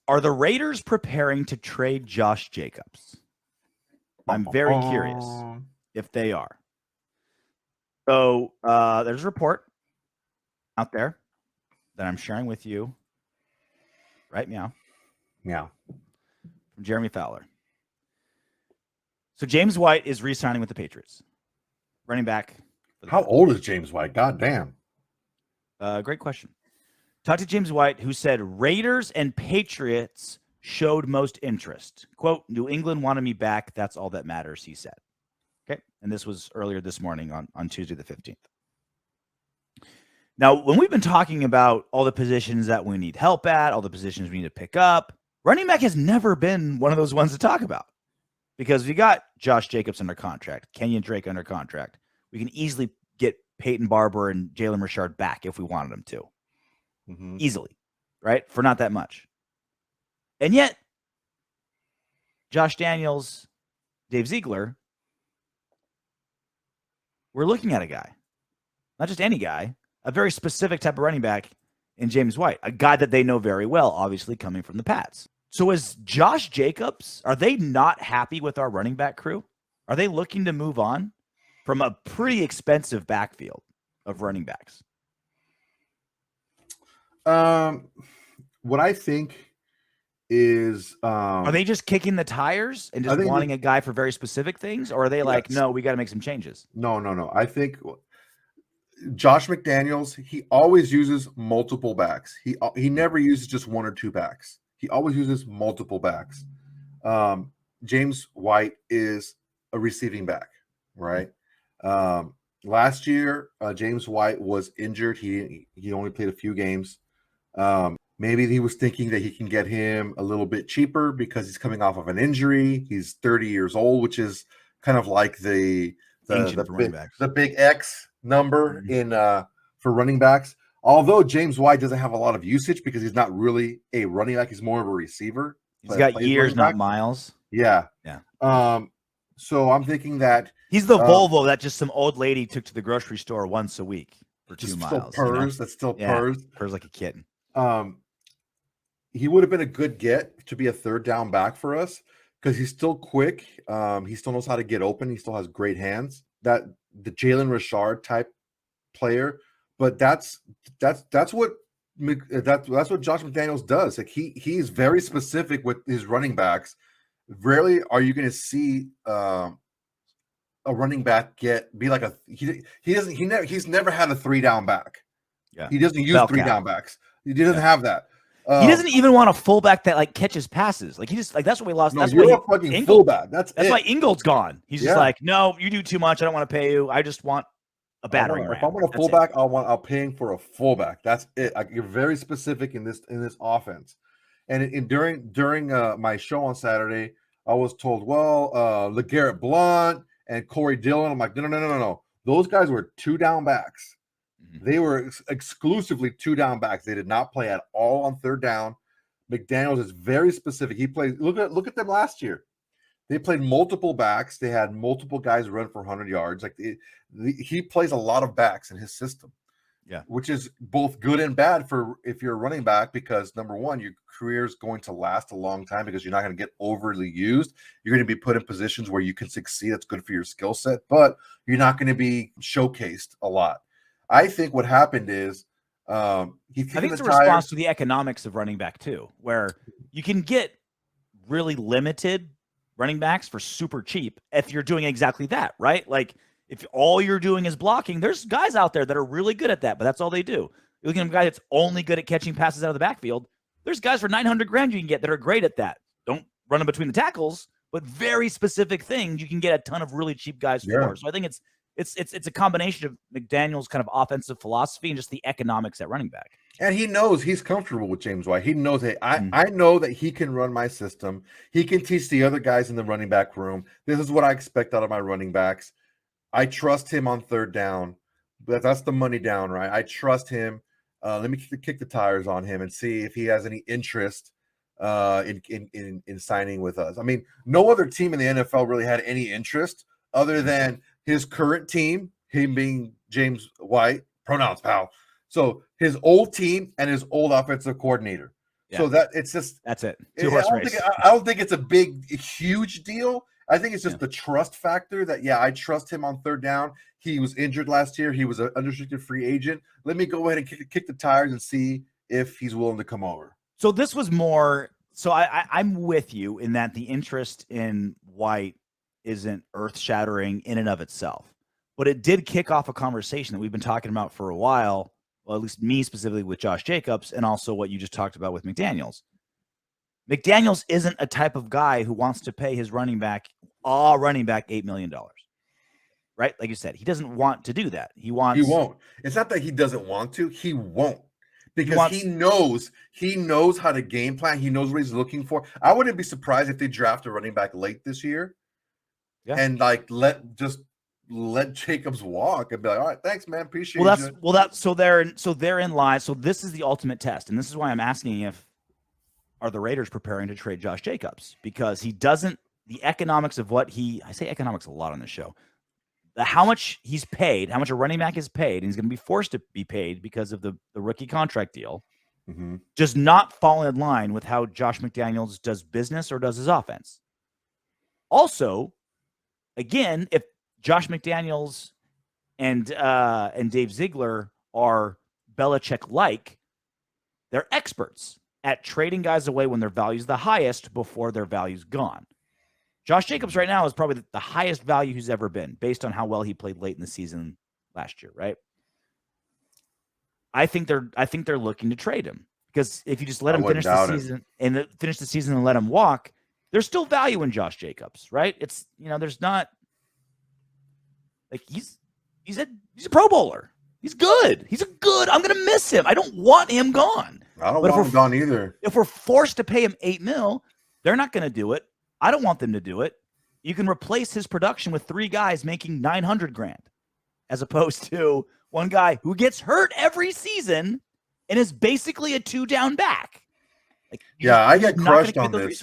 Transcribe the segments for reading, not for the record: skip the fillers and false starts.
Are the Raiders preparing to trade Josh Jacobs? I'm very curious if they are. So there's a report out there that I'm sharing with you right now. Yeah. From Jeremy Fowler. So James White is re-signing with the Patriots. Running back. How old is James White? God damn. Great question. Talked to James White, who said Raiders and Patriots showed most interest. Quote, New England wanted me back. That's all that matters, he said. Okay. And this was earlier this morning on Tuesday the 15th. Now, when we've been talking about all the positions that we need help at, all the positions we need to pick up, running back has never been one of those ones to talk about. Because we got Josh Jacobs under contract, Kenyon Drake under contract. We can easily get Peyton Barber and Jalen Richard back if we wanted them to. Mm-hmm. Easily, right? For not that much. And yet, Josh Daniels, Dave Ziegler, we're looking at a guy, not just any guy, a very specific type of running back in James White, a guy that they know very well, obviously coming from the Pats. So is Josh Jacobs, are they not happy with our running back crew? Are they looking to move on from a pretty expensive backfield of running backs? What I think is... are they just kicking the tires and just wanting a guy for very specific things? Or are they like, no, we got to make some changes? No. I think Josh McDaniels, he always uses multiple backs. He never uses just one or two backs. He always uses multiple backs. James White is a receiving back, right? Last year, James White was injured. He only played a few games. Maybe he was thinking that he can get him a little bit cheaper because he's coming off of an injury. He's 30 years old, which is kind of like the big X number in for running backs. Although James White doesn't have a lot of usage because he's not really a running back, he's more of a receiver. He's got years, not miles. Yeah. So I'm thinking that he's the Volvo that just some old lady took to the grocery store once a week for 2 miles. Still purrs. That's still purrs. Purrs like a kitten. He would have been a good get to be a third down back for us because he's still quick. He still knows how to get open. He still has great hands. That the Jalen Richard type player, but that's what Josh McDaniels does. Like he's very specific with his running backs. Rarely are you going to see a running back be like he's never had a 3-down back. Yeah, he doesn't use 3-down backs. He doesn't have that. He doesn't even want a fullback that like catches passes. Like he just like that's what we lost. No, that's you're a fucking fullback. That's why Ingold's gone. He's just like, no, you do too much. I don't want to pay you. I just want a battering ram. If I want a fullback, I'll pay him for a fullback. That's it. You're very specific in this offense. And during my show on Saturday, I was told, well, LeGarrette Blount and Corey Dillon. I'm like, no. Those guys were 2-down backs. They were exclusively 2-down backs. They did not play at all on third down. McDaniels is very specific. He plays. Look at them last year. They played multiple backs. They had multiple guys run for 100 yards. Like he plays a lot of backs in his system. Yeah, which is both good and bad for if you're a running back because number one, your career is going to last a long time because you're not going to get overly used. You're going to be put in positions where you can succeed. That's good for your skill set, but you're not going to be showcased a lot. I think what happened is I think it's a response to the economics of running back too, where you can get really limited running backs for super cheap if you're doing exactly that, right? Like if all you're doing is blocking, there's guys out there that are really good at that, but that's all they do. You're looking at a guy that's only good at catching passes out of the backfield. There's guys for $900,000 you can get that are great at that. Don't run them between the tackles, but very specific things you can get a ton of really cheap guys for. So I think it's a combination of McDaniels' kind of offensive philosophy and just the economics at running back. And he knows he's comfortable with James White. He knows that I know that he can run my system. He can teach the other guys in the running back room. This is what I expect out of my running backs. I trust him on third down. That's the money down, right? I trust him. Let me kick the tires on him and see if he has any interest in signing with us. I mean, no other team in the NFL really had any interest other than his current team, him being James White, pronouns, pal. So his old team and his old offensive coordinator. So that it's just that's it. I 2-horse don't race. think I don't think it's a big, huge deal. I think it's just the trust factor that I trust him on third down. He was injured last year. He was an unrestricted free agent. Let me go ahead and kick the tires and see if he's willing to come over. So this was more. So I'm with you in that the interest in White isn't earth-shattering in and of itself, but it did kick off a conversation that we've been talking about for a while. Well, at least me specifically with Josh Jacobs, and also what you just talked about with McDaniels. McDaniels isn't a type of guy who wants to pay his running back $8 million, right? Like you said, he doesn't want to do that. He won't. It's not that he doesn't want to. He won't, because he knows how to game plan. He knows what he's looking for. I wouldn't be surprised if they draft a running back late this year, and let Jacobs walk and be like, all right, thanks, man, appreciate you. So therein lies. So this is the ultimate test, and this is why I'm asking are the Raiders preparing to trade Josh Jacobs, because he doesn't. The economics of I say economics a lot on this show. How much he's paid, how much a running back is paid, and he's going to be forced to be paid because of the rookie contract deal, does not fall in line with how Josh McDaniels does business or does his offense. Also, again, if Josh McDaniels and Dave Ziegler are Belichick-like, they're experts at trading guys away when their value's the highest before their value's gone. Josh Jacobs right now is probably the highest value he's ever been based on how well he played late in the season last year, right? I think they're looking to trade him, because if you just let him finish the season and let him walk, there's still value in Josh Jacobs, right? It's, there's not like he's a Pro Bowler. He's good. I'm going to miss him. I don't want him gone. I don't want him gone either. If we're forced to pay him $8 million, they're not going to do it. I don't want them to do it. You can replace his production with 3 guys making $900,000, as opposed to one guy who gets hurt every season and is basically a 2-down back. I get crushed on this.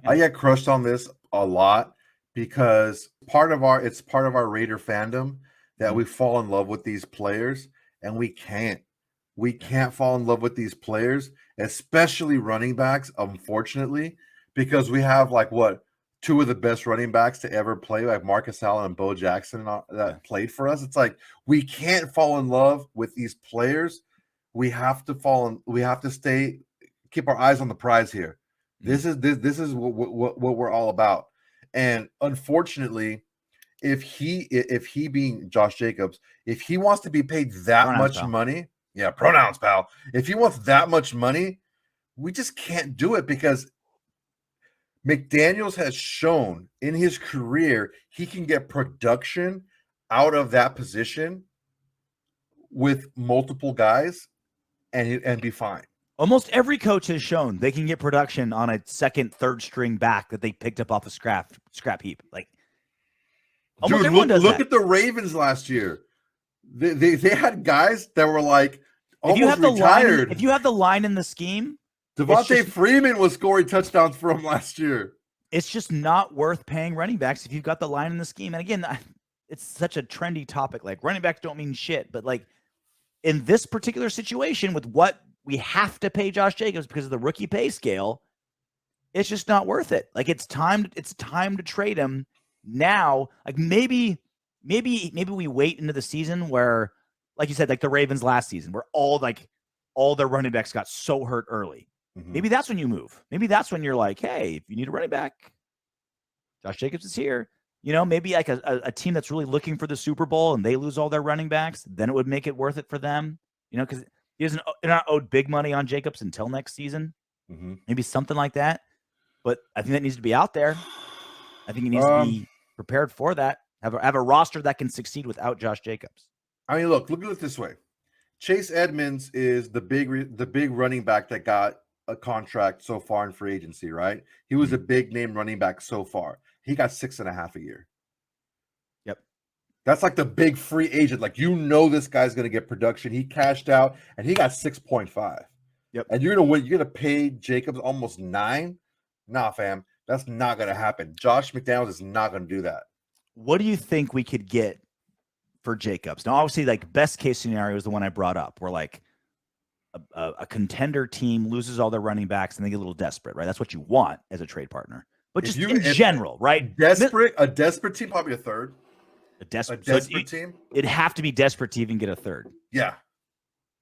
I get crushed on this a lot, because part of our Raider fandom that we fall in love with these players, and we can't fall in love with these players, especially running backs, unfortunately, because we have 2 of the best running backs to ever play, like Marcus Allen and Bo Jackson that played for us. It's like we can't fall in love with these players. We have to keep our eyes on the prize here. This is what we're all about. And unfortunately, if he being Josh Jacobs, if he wants to be paid that much money, pronouns, pal. If he wants that much money, we just can't do it, because McDaniels has shown in his career he can get production out of that position with multiple guys and be fine. Almost every coach has shown they can get production on a second, third string back that they picked up off a scrap heap. Dude, look at the Ravens last year. They had guys that were almost retired. If you have the line in the scheme, Devontae Freeman was scoring touchdowns for him last year. It's just not worth paying running backs if you've got the line in the scheme. And again, it's such a trendy topic. Running backs don't mean shit, but in this particular situation with what we have to pay Josh Jacobs because of the rookie pay scale, it's just not worth it. It's time to trade him now. Maybe we wait into the season where, like you said, the Ravens last season, where all their running backs got so hurt early. Maybe that's when you move. Maybe that's when you're like, hey, if you need a running back, Josh Jacobs is here. Maybe a team that's really looking for the Super Bowl and they lose all their running backs, then it would make it worth it for them. Because they're not owed big money on Jacobs until next season. Maybe something like that. But I think that needs to be out there. I think he needs to be prepared for that. Have a roster that can succeed without Josh Jacobs. I mean, look at it this way. Chase Edmonds is the big running back that got a contract so far in free agency, right? He was a big name running back so far. He got $6.5 a year. Yep. That's the big free agent. This guy's going to get production. He cashed out and he got 6.5. Yep. And you're going to pay Jacobs almost 9? Nah, fam. That's not going to happen. Josh McDaniels is not going to do that. What do you think we could get for Jacobs? Now, obviously, best case scenario is the one I brought up, where a contender team loses all their running backs and they get a little desperate, right? That's what you want as a trade partner. But just in general, right? A desperate team, probably a third. A desperate team. It'd have to be desperate to even get a third. Yeah.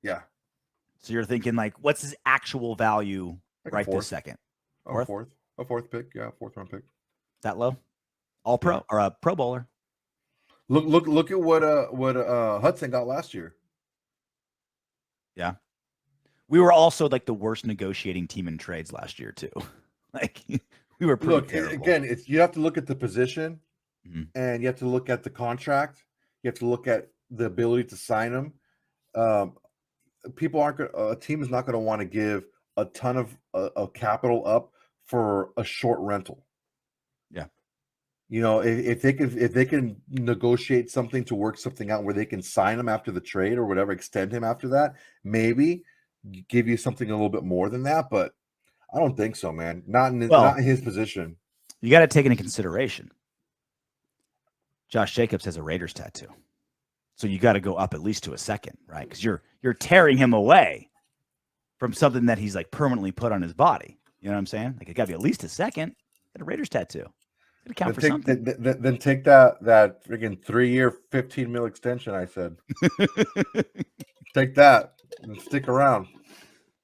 So you're thinking like, what's his actual value this second? A fourth pick. Yeah, 4th-round pick. That low? All pro or a Pro Bowler? Look at what Hudson got last year. Yeah. We were also like the worst negotiating team in trades last year too. Like we were pretty terrible. Again, you have to look at the position, and you have to look at the contract. You have to look at the ability to sign them. A team is not going to want to give a ton of capital up for a short rental. Yeah. If they can negotiate something to work something out where they can sign him after the trade or whatever, extend him after that, maybe give you something a little bit more than that. But I don't think so, man. Not in his position. You got to take into consideration Josh Jacobs has a Raiders tattoo. So you got to go up at least to a second, right? Because you're tearing him away from something that he's like permanently put on his body. You know what I'm saying? Like it got to be at least a second. Got a Raiders tattoo. Got to count for something. Then take that freaking 3-year, $15 million extension. I said, take that and stick around.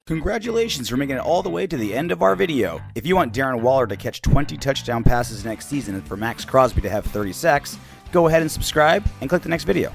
Congratulations for making it all the way to the end of our video. If you want Darren Waller to catch 20 touchdown passes next season and for Max Crosby to have 30 sacks, go ahead and subscribe and click the next video.